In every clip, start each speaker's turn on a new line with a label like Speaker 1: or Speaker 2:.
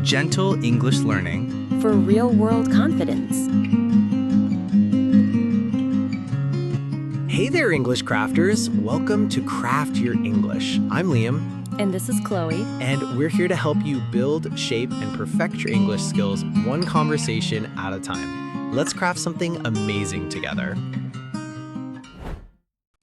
Speaker 1: gentle English learning
Speaker 2: for real-world confidence.
Speaker 1: Hey there, English crafters. Welcome to Craft Your English. I'm Liam.
Speaker 2: And this is Chloe.
Speaker 1: And we're here to help you build, shape, and perfect your English skills one conversation at a time. Let's craft something amazing together.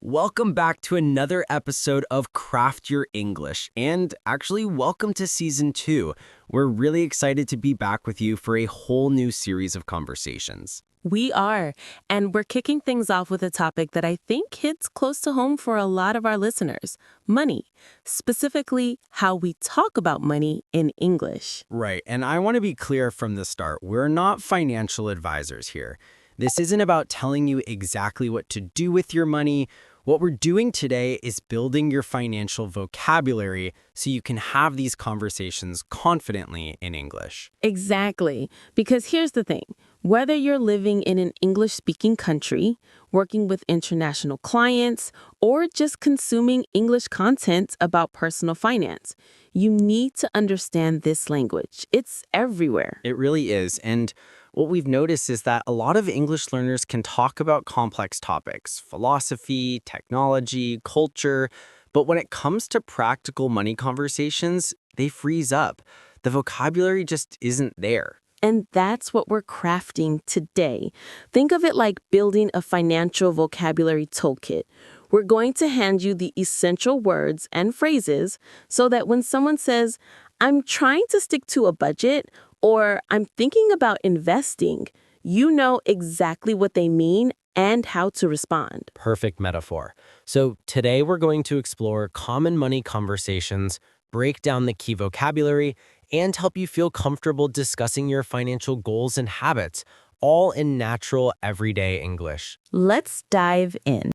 Speaker 3: Welcome back to another episode of Craft Your English, and actually welcome to Season 2. We're really excited to be back with you for a whole new series of conversations.
Speaker 2: We are, and we're kicking things off with a topic that I think hits close to home for a lot of our listeners, money, specifically how we talk about money in English.
Speaker 3: Right, and I want to be clear from the start, we're not financial advisors here. This isn't about telling you exactly what to do with your money. What we're doing today is building your financial vocabulary so you can have these conversations confidently in English.
Speaker 2: Exactly, because here's the thing. Whether you're living in an English-speaking country, working with international clients, or just consuming English content about personal finance, you need to understand this language. It's everywhere.
Speaker 3: It really is, and what we've noticed is that a lot of English learners can talk about complex topics, philosophy, technology, culture, but when it comes to practical money conversations, they freeze up. The vocabulary just isn't there.
Speaker 2: And that's what we're crafting today. Think of it like building a financial vocabulary toolkit. We're going to hand you the essential words and phrases so that when someone says, "I'm trying to stick to a budget," or "I'm thinking about investing," you know exactly what they mean and how to respond.
Speaker 3: Perfect metaphor. So today we're going to explore common money conversations, break down the key vocabulary, and help you feel comfortable discussing your financial goals and habits, all in natural, everyday English.
Speaker 2: Let's dive in.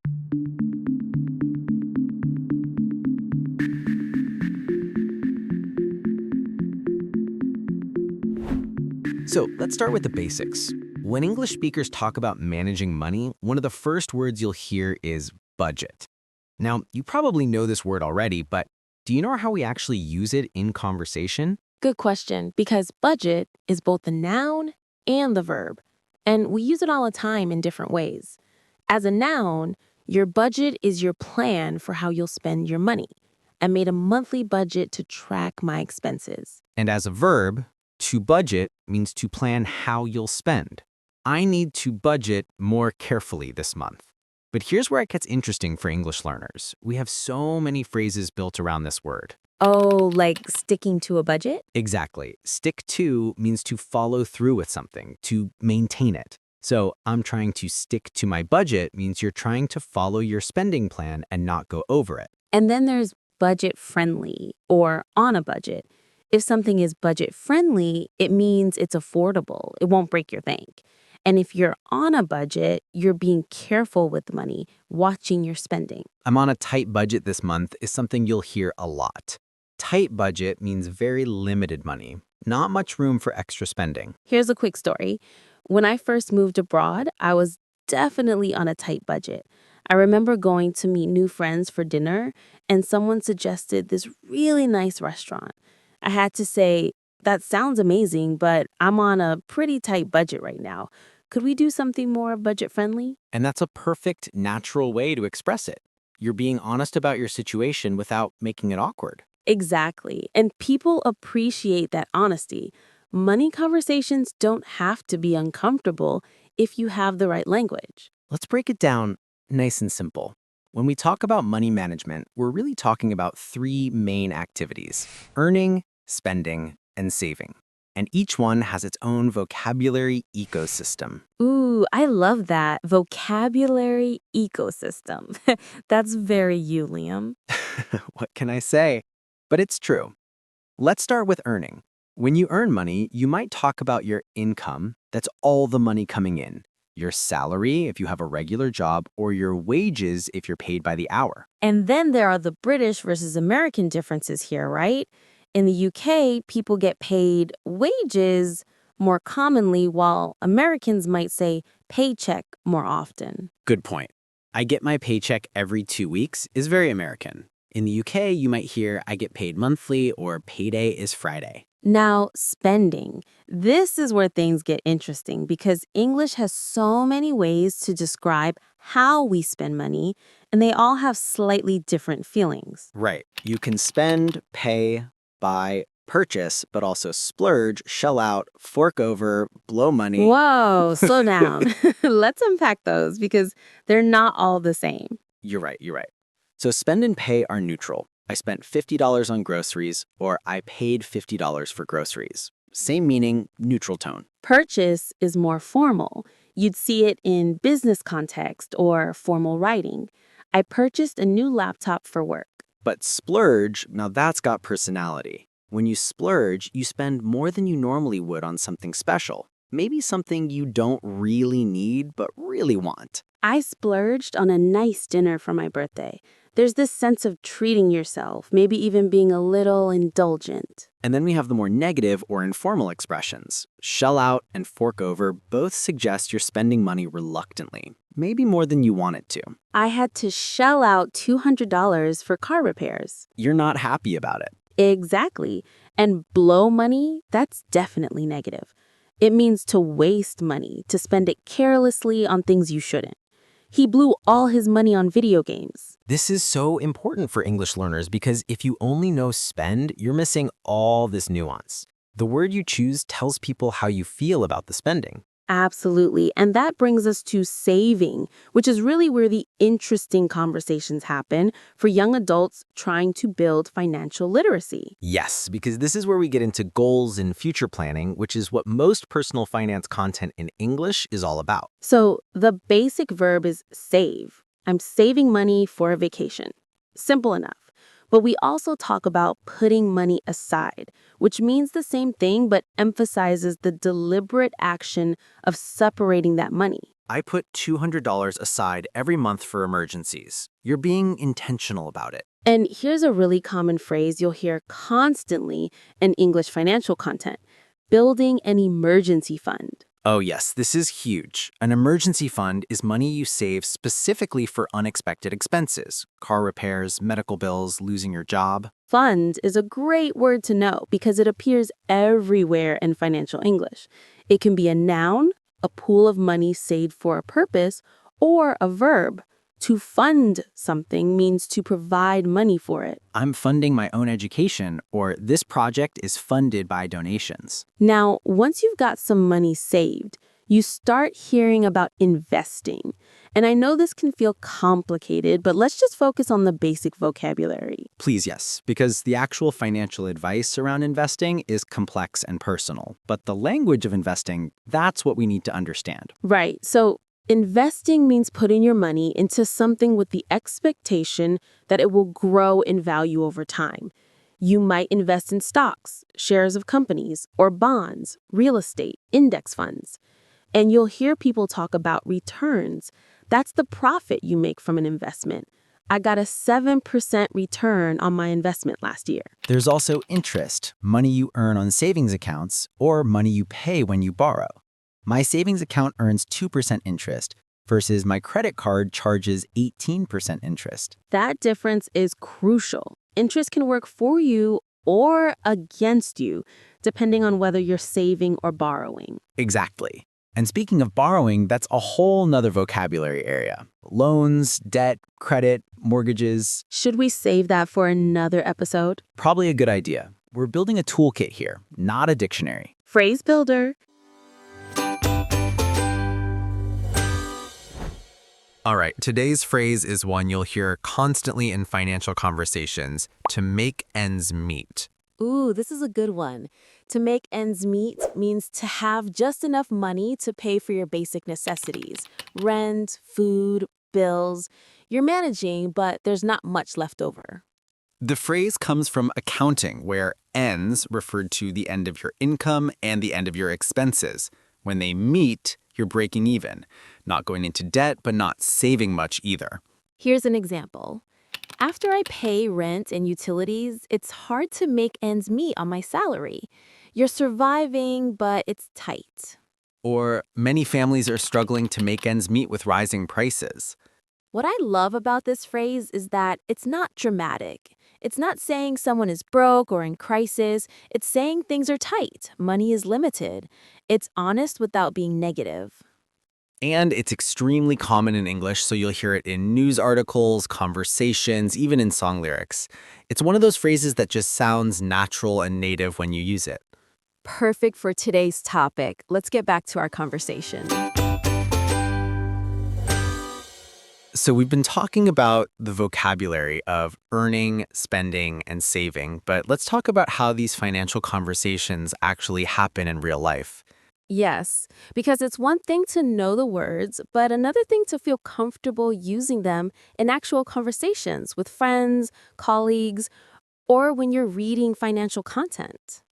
Speaker 3: So let's start with the basics. When English speakers talk about managing money, one of the first words you'll hear is budget. Now, you probably know this word already, but do you know how we actually use it in conversation?
Speaker 2: Good question, because budget is both the noun and the verb, and we use it all the time in different ways. As a noun, your budget is your plan for how you'll spend your money. I made a monthly budget to track my expenses.
Speaker 3: And as a verb, to budget means to plan how you'll spend. I need to budget more carefully this month. But here's where it gets interesting for English learners. We have so many phrases built around this word.
Speaker 2: Oh, like sticking to a budget?
Speaker 3: Exactly. Stick to means to follow through with something, to maintain it. So I'm trying to stick to my budget means you're trying to follow your spending plan and not go over it.
Speaker 2: And then there's budget friendly or on a budget. If something is budget friendly, it means it's affordable. It won't break your bank. And if you're on a budget, you're being careful with money, watching your spending.
Speaker 3: I'm on a tight budget this month is something you'll hear a lot. Tight budget means very limited money, not much room for extra spending.
Speaker 2: Here's a quick story. When I first moved abroad, I was definitely on a tight budget. I remember going to meet new friends for dinner, and someone suggested this really nice restaurant. I had to say, "That sounds amazing, but I'm on a pretty tight budget right now. Could we do something more budget-friendly?"
Speaker 3: And that's a perfect, natural way to express it. You're being honest about your situation without making it awkward.
Speaker 2: Exactly. And people appreciate that honesty. Money conversations don't have to be uncomfortable if you have the right language.
Speaker 3: Let's break it down nice and simple. When we talk about money management, we're really talking about three main activities: earning, spending, and saving. And each one has its own vocabulary ecosystem.
Speaker 2: Ooh, I love that. Vocabulary ecosystem. That's very you, Liam.
Speaker 3: What can I say? But it's true. Let's start with earning. When you earn money, you might talk about your income. That's all the money coming in. Your salary, if you have a regular job, or your wages if you're paid by the hour.
Speaker 2: And then there are the British versus American differences here, right? In the UK, people get paid wages more commonly, while Americans might say paycheck more often.
Speaker 3: Good point. I get my paycheck every 2 weeks is very American. In the UK, you might hear I get paid monthly or payday is Friday.
Speaker 2: Now, spending. This is where things get interesting because English has so many ways to describe how we spend money, and they all have slightly different feelings.
Speaker 3: Right. You can spend, pay, buy, purchase, but also splurge, shell out, fork over, blow money.
Speaker 2: Whoa, slow down. Let's unpack those because they're not all the same.
Speaker 3: You're right. So spend and pay are neutral. I spent $50 on groceries, or I paid $50 for groceries. Same meaning, neutral tone.
Speaker 2: Purchase is more formal. You'd see it in business context or formal writing. I purchased a new laptop for work.
Speaker 3: But splurge, now that's got personality. When you splurge, you spend more than you normally would on something special. Maybe something you don't really need, but really want.
Speaker 2: I splurged on a nice dinner for my birthday. There's this sense of treating yourself, maybe even being a little indulgent.
Speaker 3: And then we have the more negative or informal expressions. Shell out and fork over both suggest you're spending money reluctantly, maybe more than you want it to.
Speaker 2: I had to shell out $200 for car repairs.
Speaker 3: You're not happy about it.
Speaker 2: Exactly. And blow money, that's definitely negative. It means to waste money, to spend it carelessly on things you shouldn't. He blew all his money on video games.
Speaker 1: This is so important for English learners because if you only know spend, you're missing all this nuance. The word you choose tells people how you feel about the spending.
Speaker 2: Absolutely. And that brings us to saving, which is really where the interesting conversations happen for young adults trying to build financial literacy.
Speaker 1: Yes, because this is where we get into goals and future planning, which is what most personal finance content in English is all about.
Speaker 2: So the basic verb is save. I'm saving money for a vacation. Simple enough. But we also talk about putting money aside, which means the same thing but emphasizes the deliberate action of separating that money.
Speaker 1: I put $200 aside every month for emergencies. You're being intentional about it.
Speaker 2: And here's a really common phrase you'll hear constantly in English financial content: building an emergency fund.
Speaker 1: Oh yes, this is huge. An emergency fund is money you save specifically for unexpected expenses, car repairs, medical bills, losing your job.
Speaker 2: Fund is a great word to know because it appears everywhere in financial English. It can be a noun, a pool of money saved for a purpose, or a verb. To fund something means to provide money for it.
Speaker 3: I'm funding my own education, or this project is funded by donations.
Speaker 2: Now, once you've got some money saved, you start hearing about investing. And I know this can feel complicated, but let's just focus on the basic vocabulary.
Speaker 3: Please, yes, because the actual financial advice around investing is complex and personal. But the language of investing, that's what we need to understand.
Speaker 2: Right. So investing means putting your money into something with the expectation that it will grow in value over time. You might invest in stocks, shares of companies, or bonds, real estate, index funds. And you'll hear people talk about returns. That's the profit you make from an investment. I got a 7% return on my investment last year.
Speaker 3: There's also interest, money you earn on savings accounts, or money you pay when you borrow. My savings account earns 2% interest versus my credit card charges 18% interest.
Speaker 2: That difference is crucial. Interest can work for you or against you, depending on whether you're saving or borrowing.
Speaker 3: Exactly. And speaking of borrowing, that's a whole nother vocabulary area. Loans, debt, credit, mortgages.
Speaker 2: Should we save that for another episode?
Speaker 3: Probably a good idea. We're building a toolkit here, not a dictionary.
Speaker 2: Phrase builder.
Speaker 1: All right, today's phrase is one you'll hear constantly in financial conversations: to make ends meet.
Speaker 2: Ooh, this is a good one. To make ends meet means to have just enough money to pay for your basic necessities: rent, food, bills. You're managing, but there's not much left over.
Speaker 3: The phrase comes from accounting, where ends referred to the end of your income and the end of your expenses. When they meet, you're breaking even, not going into debt, but not saving much either.
Speaker 2: Here's an example. After I pay rent and utilities, it's hard to make ends meet on my salary. You're surviving, but it's tight.
Speaker 3: Or many families are struggling to make ends meet with rising prices.
Speaker 2: What I love about this phrase is that it's not dramatic. It's not saying someone is broke or in crisis. It's saying things are tight, money is limited. It's honest without being negative.
Speaker 3: And it's extremely common in English, so you'll hear it in news articles, conversations, even in song lyrics. It's one of those phrases that just sounds natural and native when you use it.
Speaker 2: Perfect for today's topic. Let's get back to our conversation.
Speaker 3: So we've been talking about the vocabulary of earning, spending, and saving, but let's talk about how these financial conversations actually happen in real life.
Speaker 2: Yes, because it's one thing to know the words, but another thing to feel comfortable using them in actual conversations with friends, colleagues, or when you're reading financial content.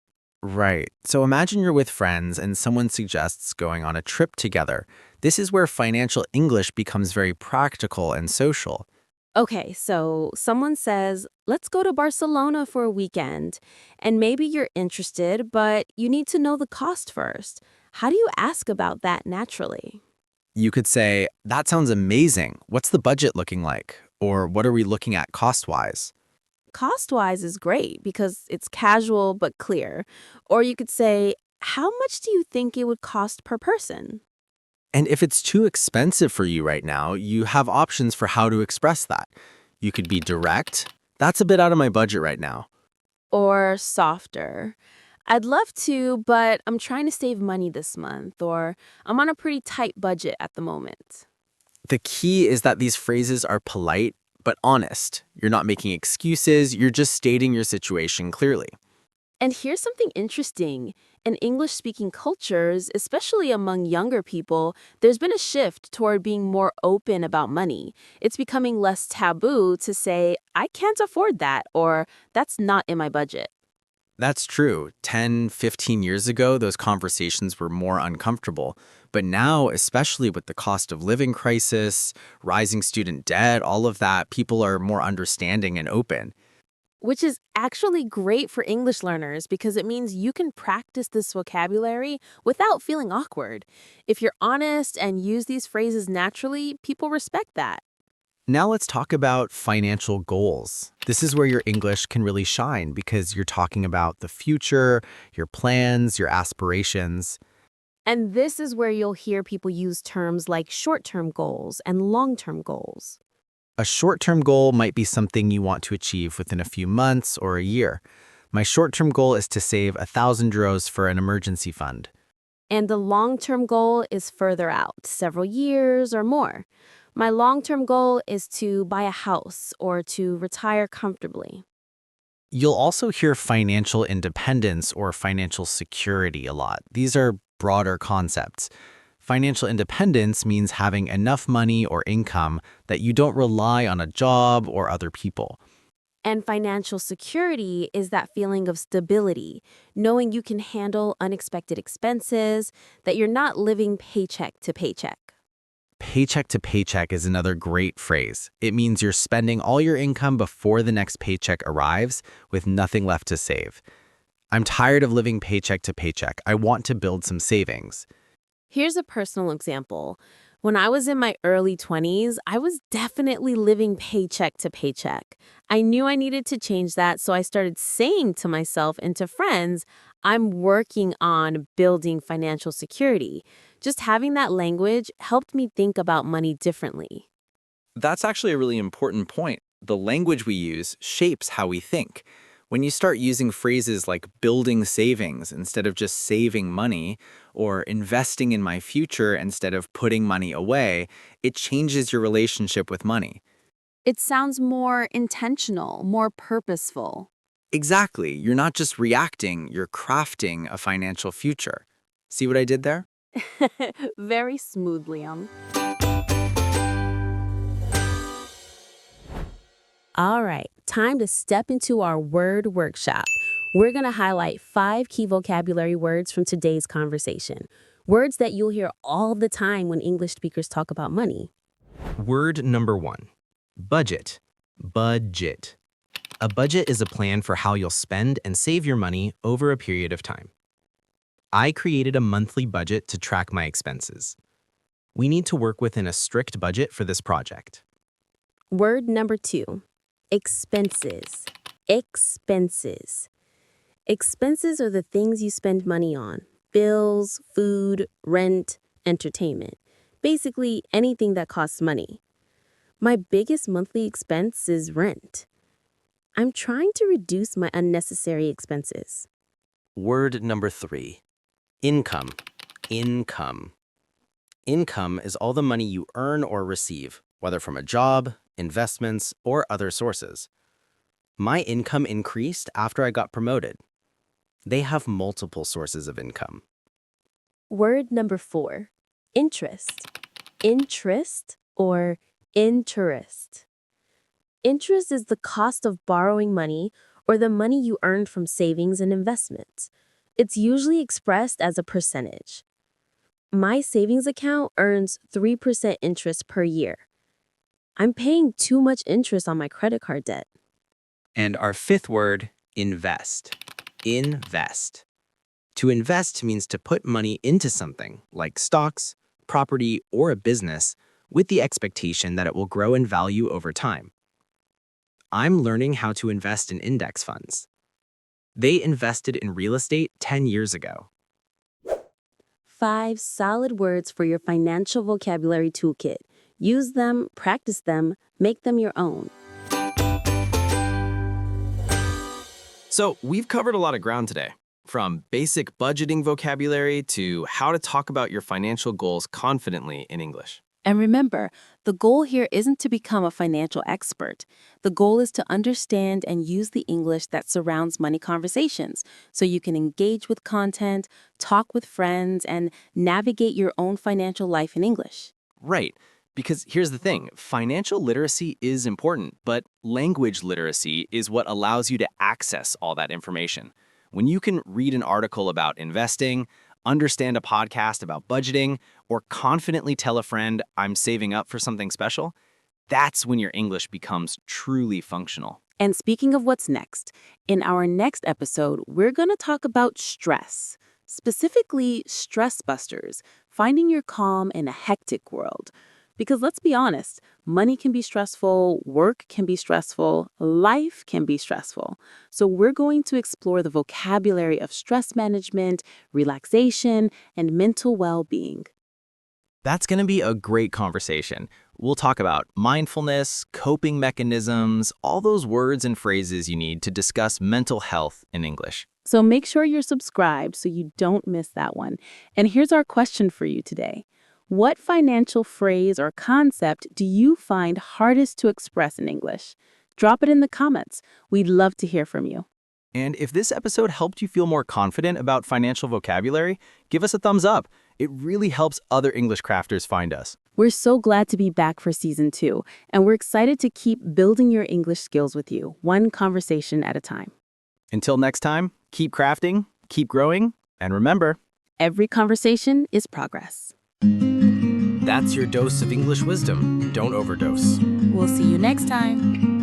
Speaker 3: Right. So imagine you're with friends and someone suggests going on a trip together. This is where financial English becomes very practical and social.
Speaker 2: Okay, so someone says, let's go to Barcelona for a weekend. And maybe you're interested, but you need to know the cost first. How do you ask about that naturally?
Speaker 3: You could say, that sounds amazing. What's the budget looking like? Or what are we looking at cost-wise?
Speaker 2: Cost-wise is great because it's casual but clear. Or you could say, how much do you think it would cost per person?
Speaker 3: And if it's too expensive for you right now, you have options for how to express that. You could be direct. That's a bit out of my budget right now.
Speaker 2: Or softer. I'd love to, but I'm trying to save money this month, or I'm on a pretty tight budget at the moment.
Speaker 3: The key is that these phrases are polite but honest. You're not making excuses, you're just stating your situation clearly.
Speaker 2: And here's something interesting. In English speaking cultures, especially among younger people, there's been a shift toward being more open about money. It's becoming less taboo to say, I can't afford that, or that's not in my budget.
Speaker 3: That's true. 10, 15 years ago, those conversations were more uncomfortable. But now, especially with the cost of living crisis, rising student debt, all of that, people are more understanding and open.
Speaker 2: Which is actually great for English learners because it means you can practice this vocabulary without feeling awkward. If you're honest and use these phrases naturally, people respect that.
Speaker 3: Now let's talk about financial goals. This is where your English can really shine because you're talking about the future, your plans, your aspirations.
Speaker 2: And this is where you'll hear people use terms like short-term goals and long-term goals.
Speaker 3: A short-term goal might be something you want to achieve within a few months or a year. My short-term goal is to save €1,000 for an emergency fund.
Speaker 2: And the long-term goal is further out, several years or more. My long-term goal is to buy a house or to retire comfortably.
Speaker 3: You'll also hear financial independence or financial security a lot. These are broader concepts. Financial independence means having enough money or income that you don't rely on a job or other people.
Speaker 2: And financial security is that feeling of stability, knowing you can handle unexpected expenses, that you're not living paycheck to paycheck.
Speaker 3: Paycheck to paycheck is another great phrase. It means you're spending all your income before the next paycheck arrives with nothing left to save. I'm tired of living paycheck to paycheck. I want to build some savings.
Speaker 2: Here's a personal example. When I was in my early 20s, I was definitely living paycheck to paycheck. I knew I needed to change that, so I started saying to myself and to friends, I'm working on building financial security. Just having that language helped me think about money differently.
Speaker 3: That's actually a really important point. The language we use shapes how we think. When you start using phrases like building savings instead of just saving money, or investing in my future instead of putting money away, it changes your relationship with money.
Speaker 2: It sounds more intentional, more purposeful.
Speaker 3: Exactly. You're not just reacting, you're crafting a financial future. See what I did there?
Speaker 2: Very smooth, Liam. All right, time to step into our word workshop. We're going to highlight 5 key vocabulary words from today's conversation. Words that you'll hear all the time when English speakers talk about money.
Speaker 1: Word number 1. Budget. Budget. A budget is a plan for how you'll spend and save your money over a period of time. I created a monthly budget to track my expenses. We need to work within a strict budget for this project.
Speaker 2: Word number 2, expenses. Expenses. Expenses are the things you spend money on. Bills, food, rent, entertainment. Basically, anything that costs money. My biggest monthly expense is rent. I'm trying to reduce my unnecessary expenses.
Speaker 1: Word number 3, income. Income. Income is all the money you earn or receive, whether from a job, investments, or other sources. My income increased after I got promoted. They have multiple sources of income.
Speaker 2: Word number 4, interest. Interest or interest. Interest is the cost of borrowing money or the money you earned from savings and investments. It's usually expressed as a percentage. My savings account earns 3% interest per year. I'm paying too much interest on my credit card debt.
Speaker 1: And our 5th word, invest. Invest. To invest means to put money into something like stocks, property, or a business with the expectation that it will grow in value over time. I'm learning how to invest in index funds. They invested in real estate 10 years ago.
Speaker 2: 5 solid words for your financial vocabulary toolkit. Use them, practice them, make them your own.
Speaker 1: So we've covered a lot of ground today, from basic budgeting vocabulary to how to talk about your financial goals confidently in English.
Speaker 2: And remember, the goal here isn't to become a financial expert. The goal is to understand and use the English that surrounds money conversations so you can engage with content, talk with friends, and navigate your own financial life in English.
Speaker 1: Right, because here's the thing, financial literacy is important, but language literacy is what allows you to access all that information. When you can read an article about investing, understand a podcast about budgeting, or confidently tell a friend, I'm saving up for something special, that's when your English becomes truly functional.
Speaker 2: And speaking of what's next, in our next episode, we're going to talk about stress, specifically stress busters, finding your calm in a hectic world. Because let's be honest, money can be stressful, work can be stressful, life can be stressful. So we're going to explore the vocabulary of stress management, relaxation, and mental well-being.
Speaker 1: That's going to be a great conversation. We'll talk about mindfulness, coping mechanisms, all those words and phrases you need to discuss mental health in English.
Speaker 2: So make sure you're subscribed so you don't miss that one. And here's our question for you today. What financial phrase or concept do you find hardest to express in English? Drop it in the comments. We'd love to hear from you.
Speaker 1: And if this episode helped you feel more confident about financial vocabulary, give us a thumbs up. It really helps other English crafters find us.
Speaker 2: We're so glad to be back for season 2, and we're excited to keep building your English skills with you, one conversation at a time.
Speaker 1: Until next time, keep crafting, keep growing, and remember,
Speaker 2: every conversation is progress.
Speaker 1: That's your dose of English wisdom. Don't overdose.
Speaker 2: We'll see you next time.